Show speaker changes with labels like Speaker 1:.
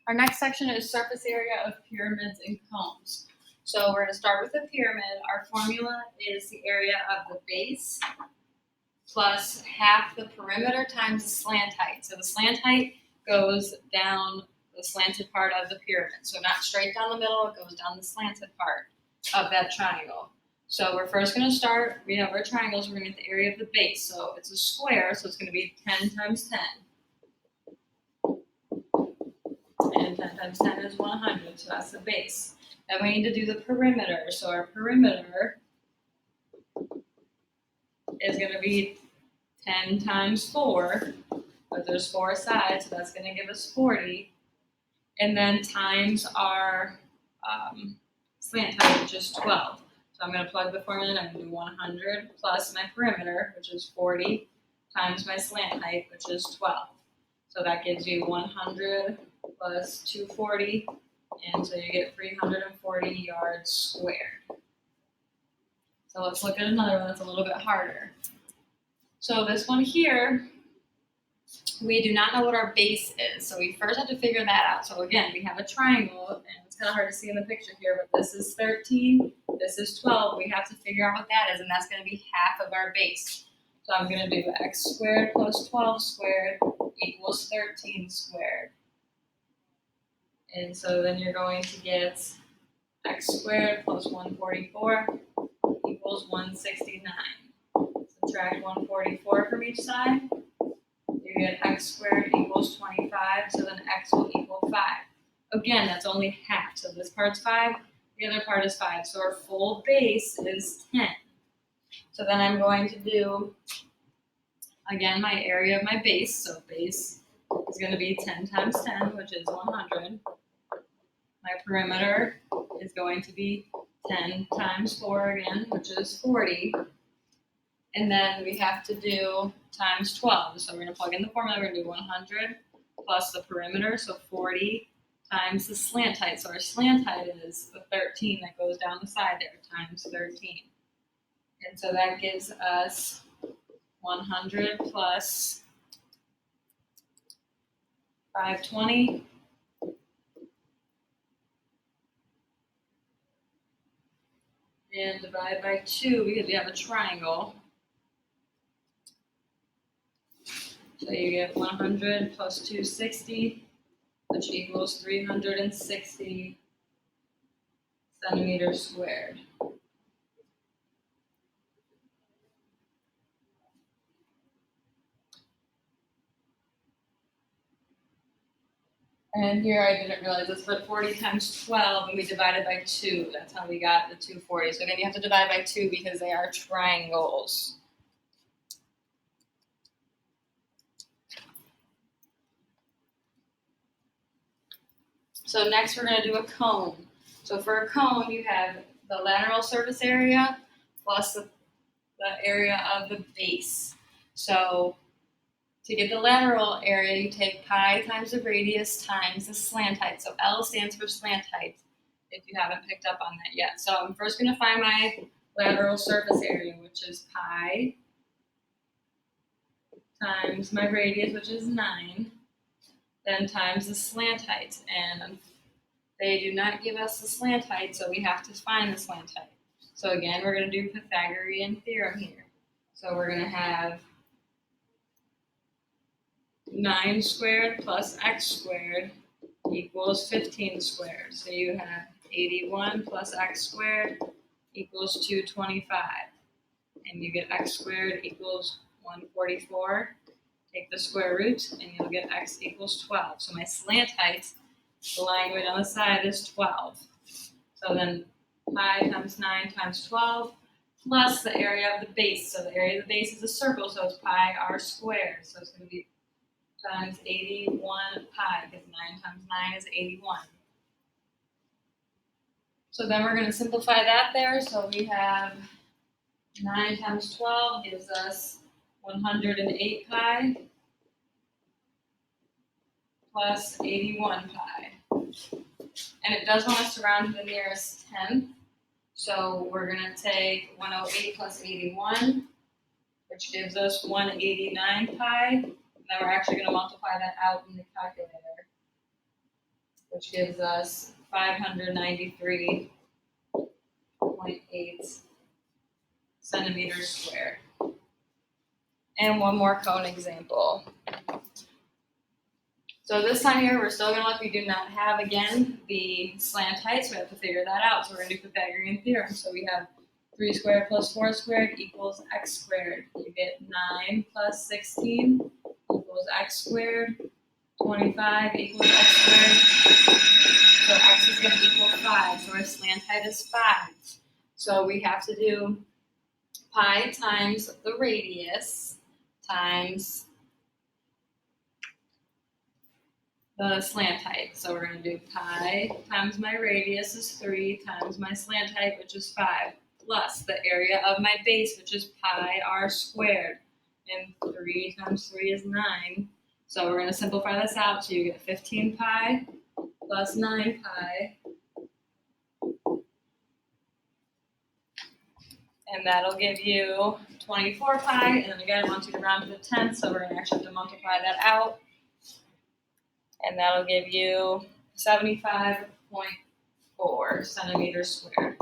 Speaker 1: Our next section is surface area of pyramids and cones. So we're going to start with a pyramid. Our formula is the area of the base plus half the perimeter times the slant height. So the slant height goes down the slanted part of the pyramid. So not straight down the middle, it goes down the slanted part of that triangle. So we're first going to start, we have our triangles, we're going to get the area of the base. So it's a square, so it's going to be 10 times 10. And 10 times 10 is 100, so that's the base. Then we need to do the perimeter. So our perimeter is going to be 10 times 4, but there's 4 sides, so that's going to give us 40. And then times our slant height, which is 12. So I'm going to plug the formula in. I'm going to do 100 plus my perimeter, which is 40, times my slant height, which is 12. So that gives you 100 plus 240, and so you get 340 yards squared. So let's look at another one that's a little bit harder. So this one here, we do not know what our base is, so we first have to figure that out. So again, we have a triangle, and it's kind of hard to see in the picture here, but this is 13, this is 12. We have to figure out what that is, and that's going to be half of our base. So I'm going to do x squared plus 12 squared equals 13 squared. And so then you're going to get x squared plus 144 equals 169. Subtract 144 from each side. You get x squared equals 25, so then x will equal 5. Again, that's only half. So this part's 5, the other part is 5. So our full base is 10. So then I'm going to do, again, my area of my base. So base is going to be 10 times 10, which is 100. My perimeter is going to be 10 times 4 again, which is 40. And then we have to do times 12. So we're going to plug in the formula. We're going to do 100 plus the perimeter, so 40 times the slant height. So our slant height is the 13 that goes down the side there, times 13. And so that gives us 100 plus 520. And divide by 2 because we have a triangle. So you get 100 plus 260, which equals 360 centimeters squared. And here I didn't realize this, but 40 times 12, and we divided by 2. That's how we got the 240. So again, you have to divide by 2 because they are triangles. So next we're going to do a cone. So for a cone, you have the lateral surface area plus the area of the base. So to get the lateral area, you take pi times the radius times the slant height. So L stands for slant height, if you haven't picked up on that yet. So I'm first going to find my lateral surface area, which is pi times my radius, which is 9, then times the slant height. And they do not give us the slant height, so we have to find the slant height. So again, we're going to do Pythagorean theorem here. So we're going to have 9 squared plus x squared equals 15 squared. So you have 81 plus x squared equals 225. And you get x squared equals 144. Take the square root and you'll get x equals 12. So my slant height, the line on the side, is 12. So then pi times 9 times 12 plus the area of the base. So the area of the base is a circle, so it's pi r squared. So it's going to be times 81 pi, because 9 times 9 is 81. So then we're going to simplify that there. So we have 9 times 12 gives us 108 pi plus 81 pi. And it does want us to round to the nearest tenth. So we're going to take 108 plus 81, which gives us 189 pi. And then we're actually going to multiply that out in the calculator. which gives us 593.8 centimeters squared. And one more cone example. So this time here, we're still gonna look, we do not have, again, the slant height, so we have to figure that out. So we're gonna do Pythagorean theorem. So we have 3 squared plus 4 squared equals x squared. You get 9 plus 16 equals x squared. 25 equals x squared. So x is gonna equal 5, so our slant height is 5. So we have to do pi times the radius times the slant height. So we're going to do pi times my radius is 3 times my slant height, which is 5, plus the area of my base, which is pi r squared. And 3 times 3 is 9. So we're going to simplify this out. So you get 15 pi plus 9 pi. And that'll give you 24 pi. And then again, I want you to round to the 10th, so we're going to actually have to multiply that out. And that'll give you 75.4 centimeters squared.